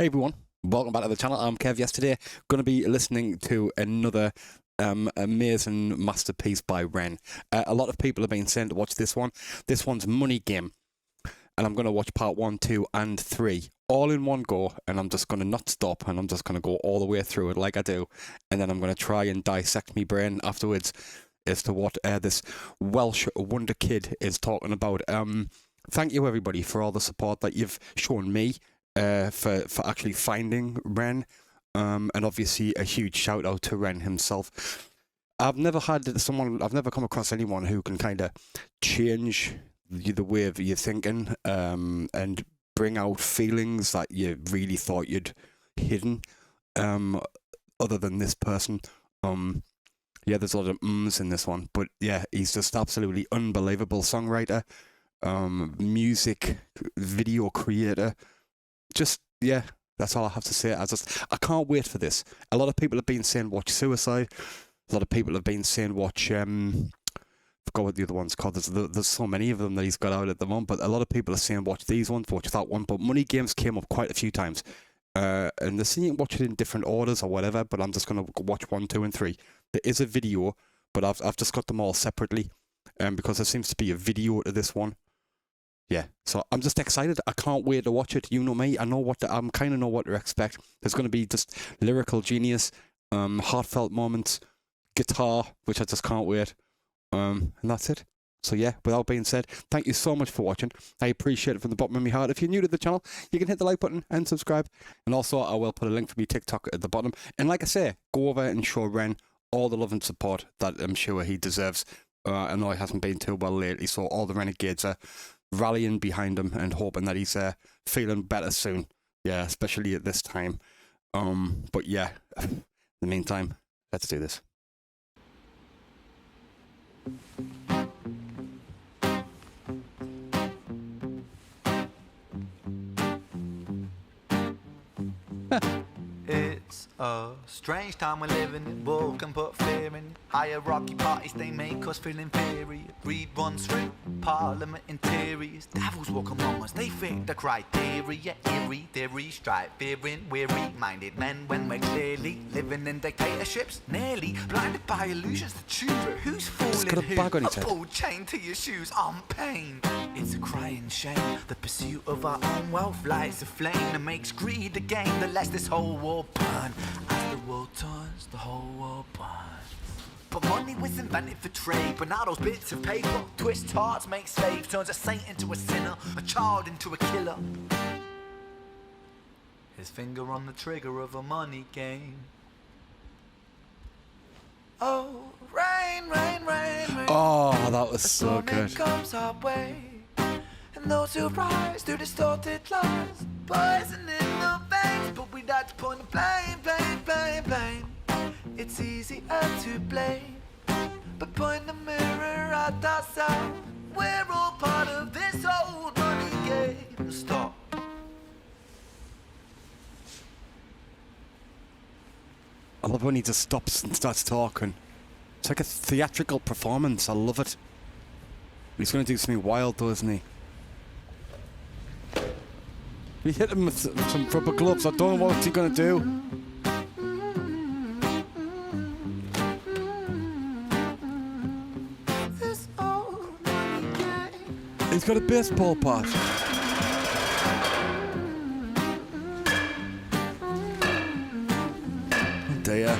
Hey everyone, welcome back to the channel. I'm Kev. Yesterday, going to be listening to another amazing masterpiece by REN. A lot of people have been saying to watch this one. This one's Money Game, and I'm going to watch part 1, 2, and 3 all in one go, and I'm just going to not stop, and I'm just going to go all the way through it like I do, and then I'm going to try and dissect my brain afterwards as to what this Welsh wonder kid is talking about. Thank you everybody for all the support that you've shown me. For actually finding REN, and obviously a huge shout out to REN himself. I've never come across anyone who can kind of change the way that you're thinking, and bring out feelings that you really thought you'd hidden, other than this person. Yeah, there's a lot of in this one, but yeah, he's just absolutely unbelievable songwriter, music video creator. Just, yeah, that's all I have to say. I can't wait for this. A lot of people have been saying watch Suicide. A lot of people have been saying watch, I forgot what the other one's called. There's so many of them that he's got out at the moment, but a lot of people are saying watch these ones, watch that one. But Money Games came up quite a few times. And they're saying watch it in different orders or whatever, but I'm just going to watch 1, 2, and 3. There is a video, but I've just got them all separately, because there seems to be a video to this one. Yeah, so I'm just excited. I can't wait to watch it. You know me. I kind of know what to expect. There's going to be just lyrical genius, heartfelt moments, guitar, which I just can't wait. And that's it. So yeah, without being said, thank you so much for watching. I appreciate it from the bottom of my heart. If you're new to the channel, you can hit the like button and subscribe. And also, I will put a link for my TikTok at the bottom. And like I say, go over and show REN all the love and support that I'm sure he deserves. I know he hasn't been too well lately, so all the renegades are rallying behind him and hoping that he's feeling better soon. Yeah, especially at this time. But yeah, in the meantime, let's do this. It's a strange time we're living in. War can put fear in. Hierarchy parties, they make us feel inferior. Greed runs through parliament interiors. Devils walk among us, they fit the criteria. Eerie theory, stripe, fearing, weary-minded men when we're clearly living in dictatorships. Nearly blinded by illusions to choose who's fooling who. A ball chain to your shoes on pain. It's a crying shame. The pursuit of our own wealth lights a flame that makes greed a game that lets this whole war burn. As the world turns, the whole world burns. But money was invented for trade, but now those bits of paper twist hearts, make slaves, turns a saint into a sinner, a child into a killer. His finger on the trigger of a money game. Oh, rain, rain, rain, rain. Oh, that was so good. Comes our way, and those who rise through distorted lies, poison in the veins, but we like to point the blame. It's easier to blame, but point the mirror at ourselves. We're all part of this old money game. Stop. I love when he just stops and starts talking. It's like a theatrical performance. I love it. He's going to do something wild though, isn't he? He hit him with some rubber gloves. I don't know what he's going to do. He's got a baseball bat. Oh dear.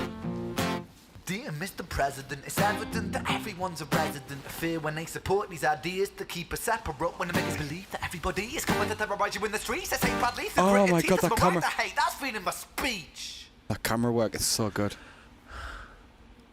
Dear Mr. President, it's evident that everyone's a resident of fear when they support these ideas to keep us separate, when they make us believe that everybody is coming to terrorize you in the streets. They say badly through oh my God, that camera. Hate. That's freedom of speech. That camera work is so good.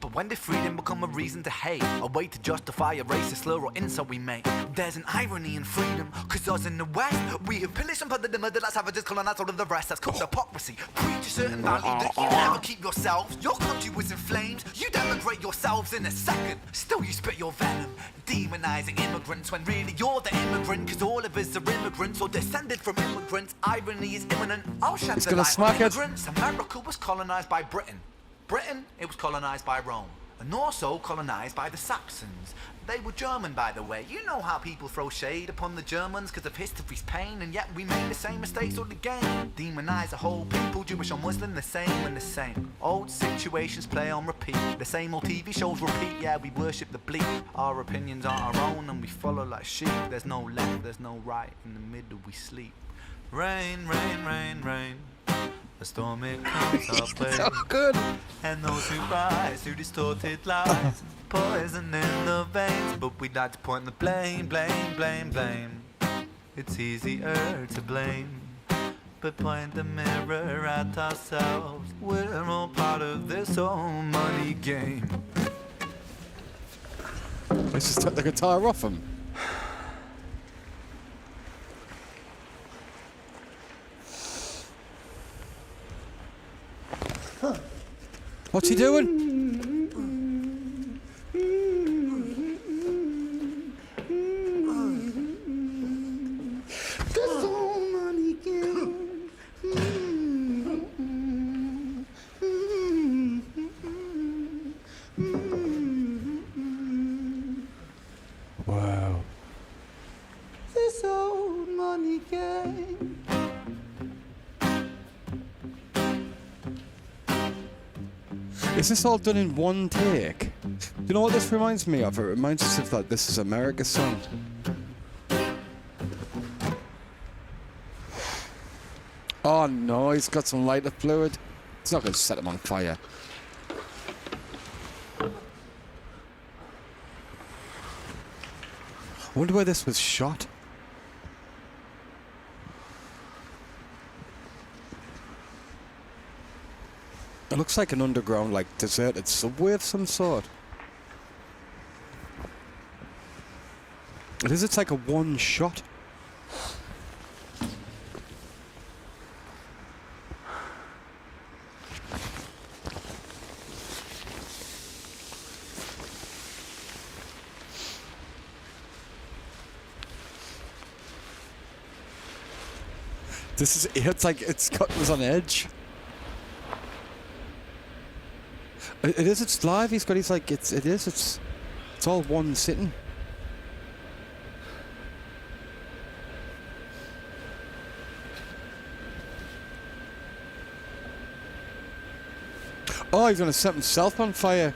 But when did freedom become a reason to hate? A way to justify a racist slur or insult we make? There's an irony in freedom, cause us in the West, we have pillaged and plundered the murder like savages, colonized all of the rest. That's called hypocrisy. Preach a certain value that you never keep yourselves. Your country was in flames, you denigrate yourselves in a second. Still you spit your venom, demonizing immigrants when really you're the immigrant, cause all of us are immigrants or descended from immigrants. Irony is imminent. I'll shed the light on immigrants. America was colonized by Britain. Britain, it was colonized by Rome. and also colonised by the Saxons. They were German, by the way. You know how people throw shade upon the Germans because of history's pain, and yet we make the same mistakes all again. Demonise a whole people, Jewish or Muslim, the same and the same. Old situations play on repeat. The same old TV shows repeat. Yeah, we worship the bleak. Our opinions aren't our own, and we follow like sheep. There's no left, there's no right. In the middle we sleep. Rain, rain, rain, rain. A storm it comes our way. So good. And those who rise through distorted lies, poison in the veins. But we'd like to point the blame, blame, blame, blame. It's easier to blame, but point the mirror at ourselves. We're all part of this whole money game. Let's just took the guitar off him. What's he doing? Wow. This old money game. Is this all done in one take? Do you know what this reminds me of? It reminds us of that This Is America song. Oh no, he's got some lighter fluid. It's not going to set him on fire. I wonder where this was shot. It looks like an underground, like, deserted subway of some sort. It is, it's like a one shot. This is, it's like, it's got us on edge. It is, it's live, he's got, he's like, it's all one sitting. Oh, he's gonna set himself on fire.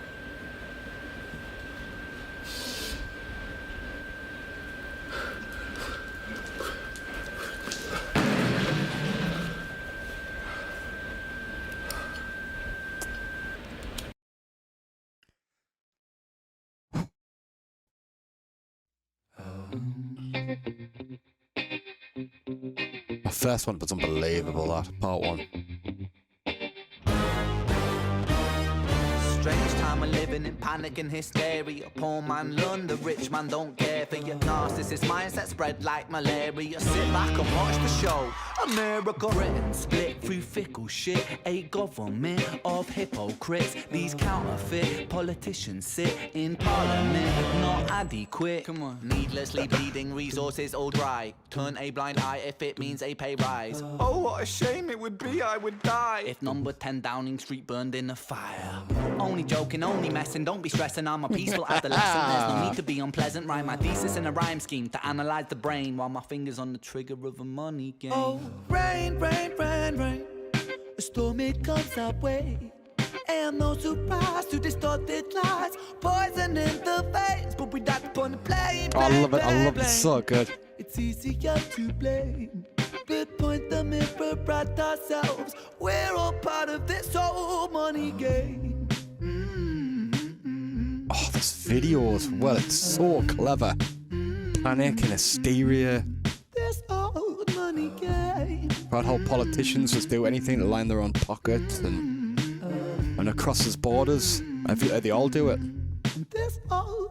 The first one was unbelievable, that part one. Strange time we're living in, panic and hysteria. Poor man learn, the rich man don't care for your narcissist mindset spread like malaria. Sit back and watch the show. America, Britain split through fickle shit. A government of hypocrites. These counterfeit politicians sit in parliament, not adequate. Come on. Needlessly bleeding, resources all dry. Turn a blind eye if it means a pay rise. Oh, what a shame it would be, I would die if number 10 Downing Street burned in a fire. Only joking, only messing, don't be stressing. I'm a peaceful adolescent, there's no need to be unpleasant. Write my thesis in a rhyme scheme to analyze the brain while my fingers on the trigger of a money game. Oh, rain, rain, rain, rain. A storm it comes our way. And no surprise to distorted lies. Poison in the veins, but we got to put the blame. Oh, I love it, I love it, so good. It's easier to blame, but point the mirror at ourselves. We're all part of this whole money game. Oh, this video as well, it's so clever. Panic and hysteria. This old money game. About how politicians just do anything to line their own pockets and across his borders. They all do it. This old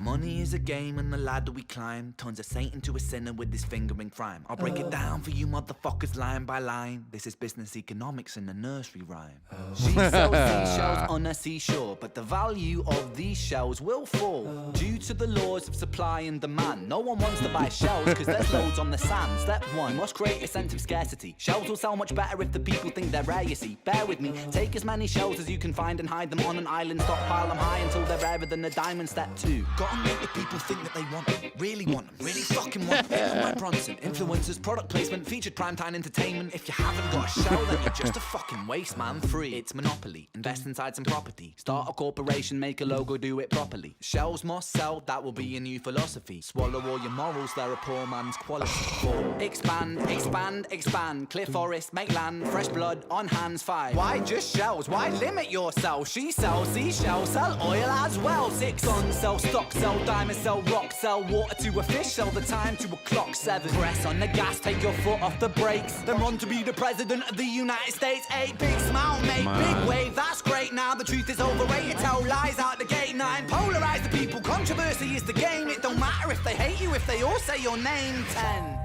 Money is a game and the ladder we climb turns a saint into a sinner with his finger in crime. I'll break it down for you motherfuckers line by line. This is business economics in a nursery rhyme. She sells seashells on a seashore, but the value of these shells will fall due to the laws of supply and demand. No one wants to buy shells because there's loads on the sand. Step one, must create a sense of scarcity. Shells will sell much better if the people think they're rare, you see. Bear with me, take as many shells as you can find and hide them on an island. Stockpile them high until they're rarer than a diamond. Step two, gotta make the people think that they want them, really want them, really fucking want them. Like Bronson, influencers, product placement, featured primetime entertainment. If you haven't got a shell, then you're just a fucking waste man. Free, it's monopoly. Invest inside some property. Start a corporation, make a logo, do it properly. Shells must sell, that will be a new philosophy. Swallow all your morals, they're a poor man's quality. Four, expand, expand, expand. Clear forest, make land, fresh blood on hands. Five, why just shells? Why limit yourself? She sells seashells, sell oil as well. Six, guns, sell stock, sell diamonds, sell rock, sell water to a fish, sell the time to a clock. Seven, press on the gas, take your foot off the brakes, then run to be the president of the United States. Eight, big smile, make big wave, that's great. Now the truth is overrated, tell lies out the gate. Nine, polarize the people, controversy is the game. It don't matter if they hate you, if they all say your name. 10,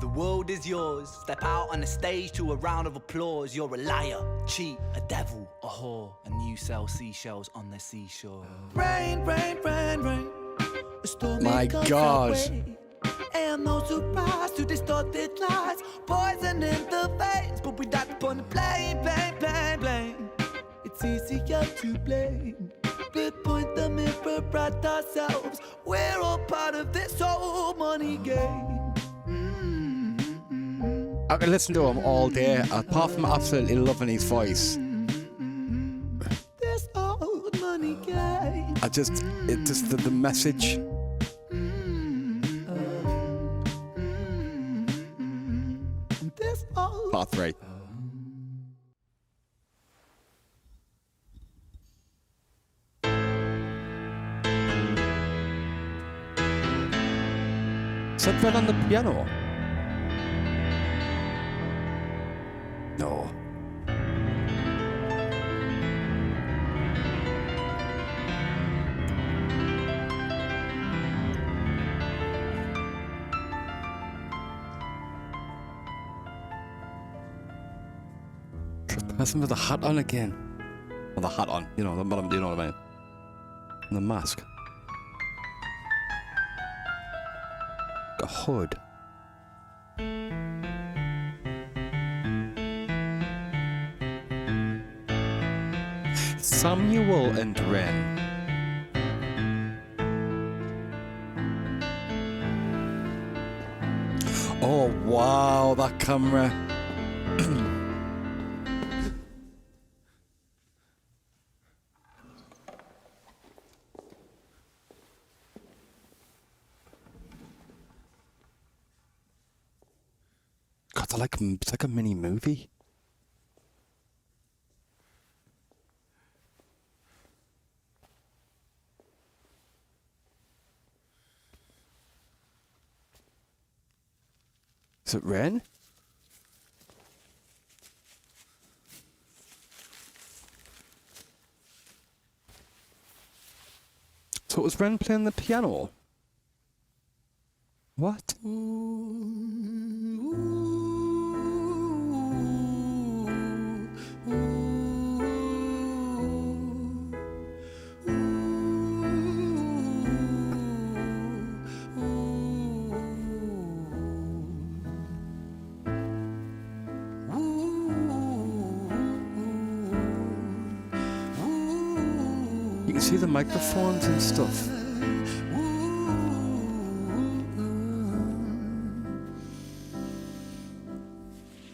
the world is yours. Step out on the stage to a round of applause. You're a liar, cheat, a devil, a whore, and you sell seashells on the seashore. Rain, rain, rain, rain. My God. And no surprise to distorted lies. Poison in the veins, but we die upon the blame, blame, blame, blame. It's easier to blame. But point the mirror at ourselves. We're all part of this whole money game. I can listen to him all day, apart from absolutely loving his voice. This old money game. It's just the message. Part 3. Is that Ren on the piano? No. Person with the hat on again. Well, the hat on, you know what I mean? And the mask. A hood. Samuel and Ren. Oh wow, that camera. God, it's like a mini movie. Is it Ren? So it was Ren playing the piano? What? You can see the microphones and stuff.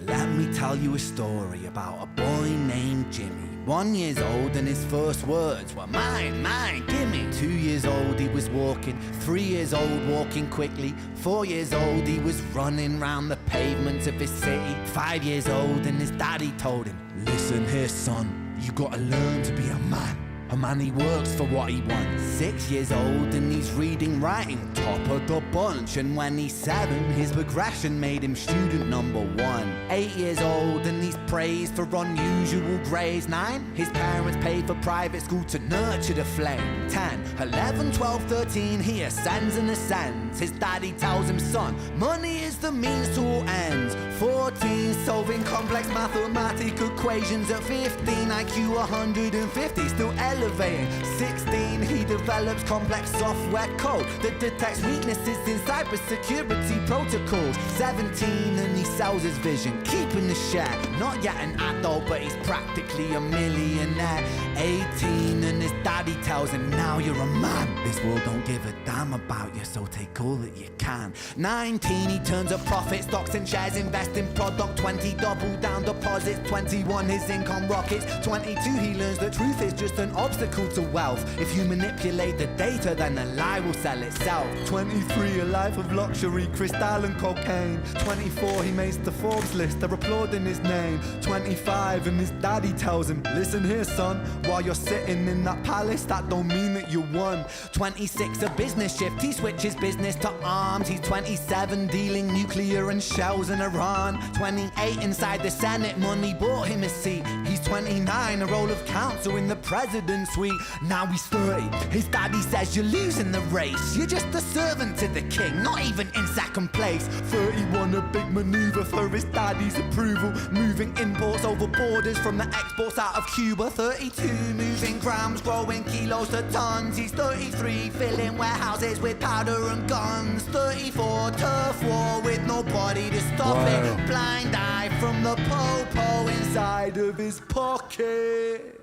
Let me tell you a story about a boy named Jimmy. 1 year old and his first words were mine, mine, gimme. 2 years old he was walking, 3 years old walking quickly. 4 years old he was running round the pavements of his city. 5 years old and his daddy told him, listen here son, you gotta learn to be a man. A man, he works for what he wants. 6 years old and he's reading, writing, top of the bunch. And when he's 7, his progression made him student number 1. 8 years old and he's praised for unusual grades. 9, his parents paid for private school to nurture the flame. 10, 11, 12, 13, he ascends and ascends. His daddy tells him, son, money is the means to all ends. 14, solving complex mathematical equations. At 15, IQ 150, still elevating. 16, he develops complex software code that detects weaknesses in cybersecurity protocols. 17, and he sells his vision, keeping the share. Not yet an adult, but he's practically a millionaire. 18, and his daddy tells him, now you're a man. This world don't give a damn about you, so take all that you can. 19, he turns a profit, stocks and shares, invest in product. 20, double down deposits. 21, his income rockets. 22, he learns that truth is just an obstacle to wealth. If you manipulate the data, then the lie will sell itself. 23, a life of luxury, crystal and cocaine. 24, he makes the Forbes list, they're applauding his name. 25, and his daddy tells him, listen here, son, while you're sitting in that palace, that don't mean that you won. 26, a business shift, he switches business to arms. He's 27, dealing nuclear and shells in Iran. 28, inside the Senate, money bought him a seat. He's 29, a role of counsel in the president's suite. Now he's 30, his daddy says you're losing the race. You're just a servant to the king, not even in second place. 31, a big maneuver for his daddy's approval, moving imports over borders from the exports out of Cuba. 32, moving grams, growing kilos to tons. He's 33, filling warehouses with powder and guns. 34, turf war with nobody to stop it. Blind eye from the po-po inside of his pocket.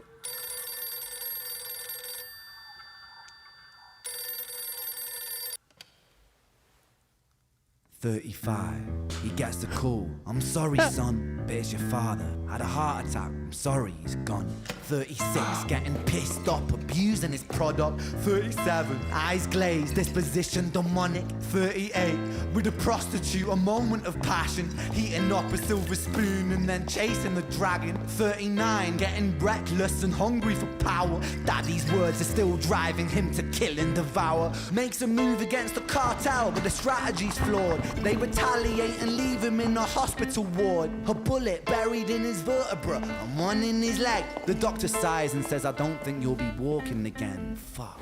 35, he gets the call. I'm sorry, son, but it's your father. Had a heart attack, I'm sorry, he's gone. 36, getting pissed off, abusing his product. 37, eyes glazed, disposition demonic. 38, with a prostitute, a moment of passion, heating up a silver spoon and then chasing the dragon. 39, getting reckless and hungry for power. Daddy's words are still driving him to kill and devour. Makes a move against the cartel, but the strategy's flawed. They retaliate and leave him in a hospital ward. A bullet buried in his vertebra and one in his leg. The doctor sighs and says, I don't think you'll be walking again. Fuck.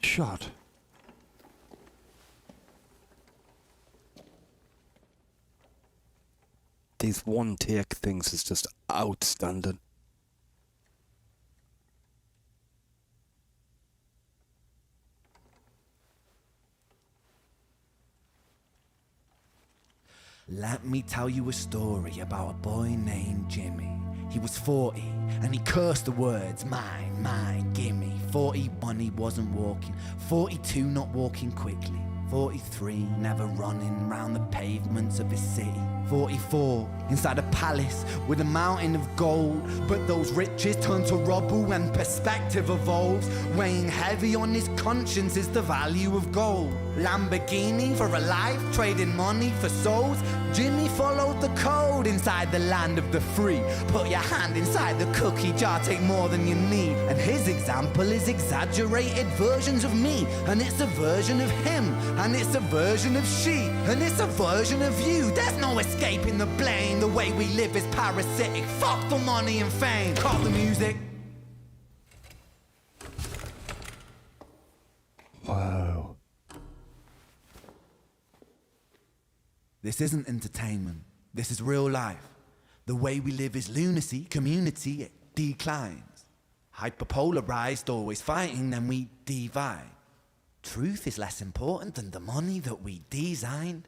Shot. These one take things is just outstanding. Let me tell you a story about a boy named Jimmy. He was 40 and he cursed the words, mine, mine, gimme. 41, he wasn't walking. 42, not walking quickly. 43, never running round the pavements of his city. 44, inside a palace with a mountain of gold. But those riches turn to rubble when perspective evolves. Weighing heavy on his conscience is the value of gold. Lamborghini for a life, trading money for souls. Jimmy followed the code inside the land of the free. Put your hand inside the cookie jar, take more than you need. And his example is exaggerated versions of me. And it's a version of him, and it's a version of she, and it's a version of you. There's no escaping the blame. The way we live is parasitic. Fuck the money and fame. Cut the music. Wow. This isn't entertainment. This is real life. The way we live is lunacy. Community, it declines. Hyperpolarized, always fighting, then we divide. Truth is less important than the money that we designed.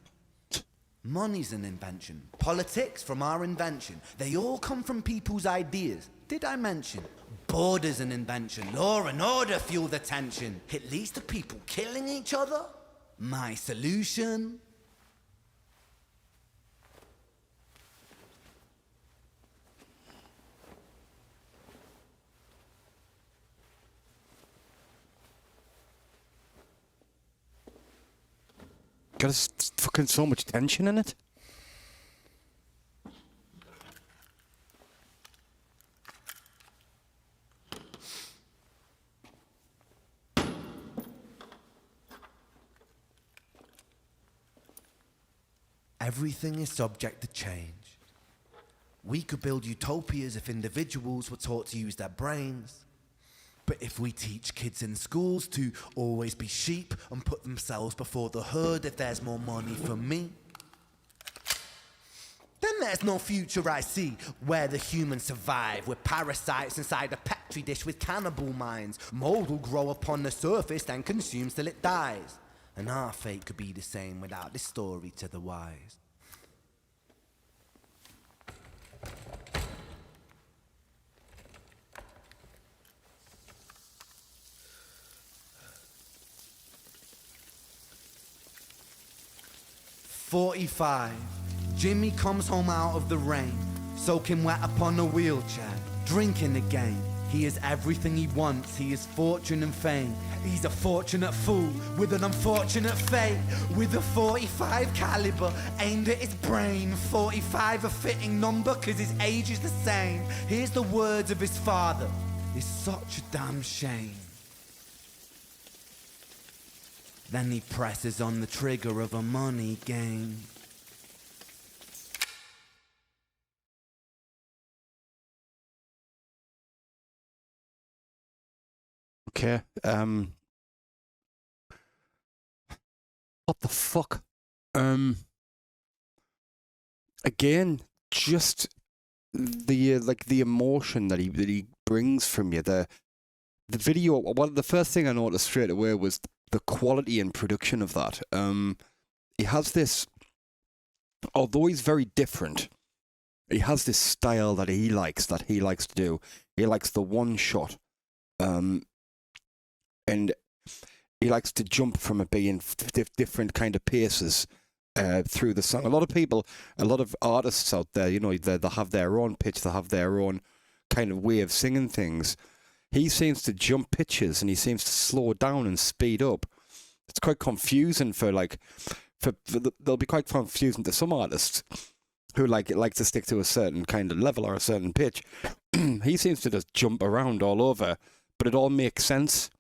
Money's an invention. Politics from our invention. They all come from people's ideas. Did I mention? Border's an invention. Law and order fuel the tension. It leads to people killing each other. My solution? got fucking so much tension in it. Everything is subject to change. We could build utopias if individuals were taught to use their brains. But if we teach kids in schools to always be sheep and put themselves before the herd if there's more money for me, then there's no future I see where the humans survive with parasites inside a petri dish with cannibal minds. Mold will grow upon the surface then consumes till it dies. And our fate could be the same without this story to the wise. "45. Jimmy comes home out of the rain, soaking wet upon a wheelchair, drinking again. He is everything he wants, he is fortune and fame. He's a fortunate fool with an unfortunate fate. With a 45 caliber aimed at his brain. 45 a fitting number cause his age is the same. Here's the words of his father, it's such a damn shame. Then he presses on the trigger of a money game. Okay. What the fuck? Again, just the emotion that he brings from you. The video. Well, the first thing I noticed straight away was the quality and production of that. He has this, although he's very different, he has this style that he likes to do. He likes the one shot. And he likes to jump from a being different kind of paces through the song. A lot of artists out there, they have their own pitch, they have their own kind of way of singing things. He seems to jump pitches and he seems to slow down and speed up. It's quite confusing they'll be quite confusing to some artists who like to stick to a certain kind of level or a certain pitch. He seems to just jump around all over, but it all makes sense.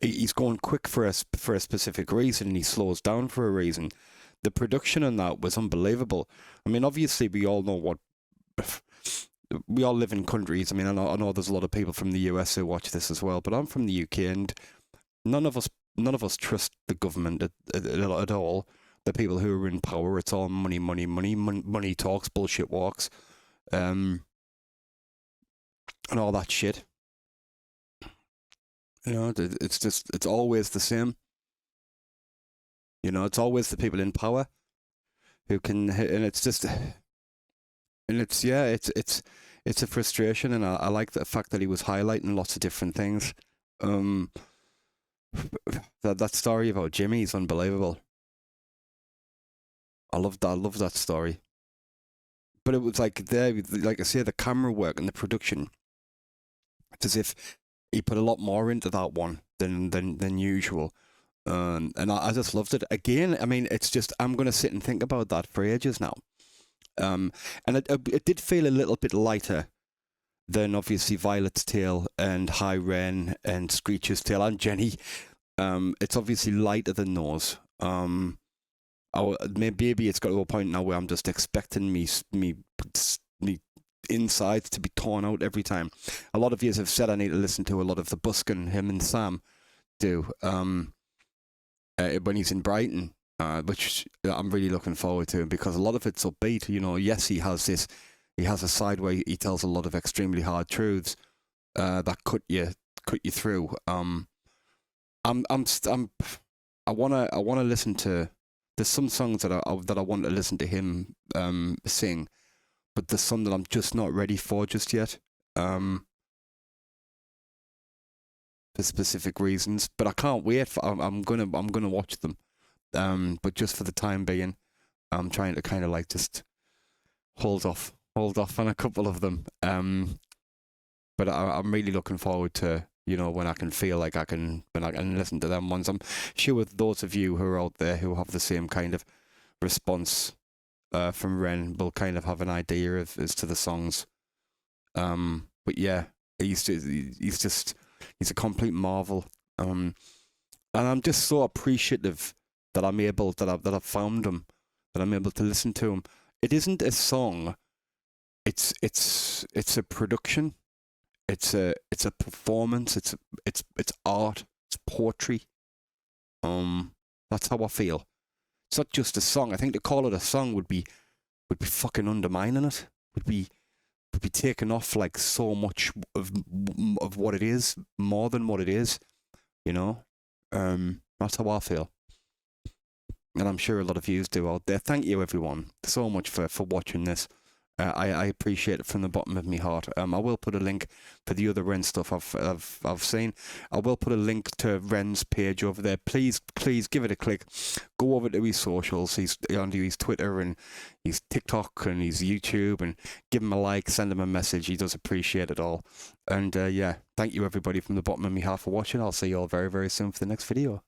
He's going quick for a specific reason, and he slows down for a reason. The production on that was unbelievable. I mean, obviously, we all know we all live in countries. I mean, I know there's a lot of people from the US who watch this as well, but I'm from the UK, and none of us trust the government at all. The people who are in power, it's all money, money, money, money talks, bullshit walks, and all that shit. It's always the same. It's always the people in power who can, and it's a frustration, and I like the fact that he was highlighting lots of different things. That story about Jimmy is unbelievable. I love that story. But it was like I say, the camera work and the production. It's as if he put a lot more into that one than usual. And I just loved it. Again, I mean, it's just, I'm going to sit and think about that for ages now. And it did feel a little bit lighter than obviously Violet's Tale and Hiren and Screech's Tale and Jenny. It's obviously lighter than those. Maybe it's got to a point now where I'm just expecting me insides to be torn out every time. A lot of you have said I need to listen to a lot of the busking him and Sam do when he's in Brighton, which I'm really looking forward to, because a lot of it's upbeat. Yes, he has a side where he tells a lot of extremely hard truths that cut you through. I wanna listen to. There's some songs that I want to listen to him sing, but there's some that I'm just not ready for just yet, for specific reasons. But I can't wait. I'm gonna watch them. But just for the time being, I'm trying to kind of like just hold off on a couple of them. But I'm really looking forward to You know, when I can feel like when I can listen to them ones. I'm sure with those of you who are out there who have the same kind of response from Ren will kind of have an idea as to the songs. But yeah, he's a complete marvel. And I'm just so appreciative that I've found him, that I'm able to listen to him. It isn't a song. It's a production. It's a performance. It's art. It's poetry. That's how I feel. It's not just a song. I think to call it a song would be fucking undermining it. Would be taken off like so much of what it is, more than what it is. You know, that's how I feel, and I'm sure a lot of yous do out there. Thank you, everyone, so much for watching this. I appreciate it from the bottom of my heart. I will put a link for the other Ren stuff I've seen. I will put a link to Ren's page over there. Please give it a click. Go over to his socials. He's on his Twitter and his TikTok and his YouTube, and give him a like, send him a message. He does appreciate it all. And yeah, thank you everybody from the bottom of my heart for watching. I'll see you all very, very soon for the next video.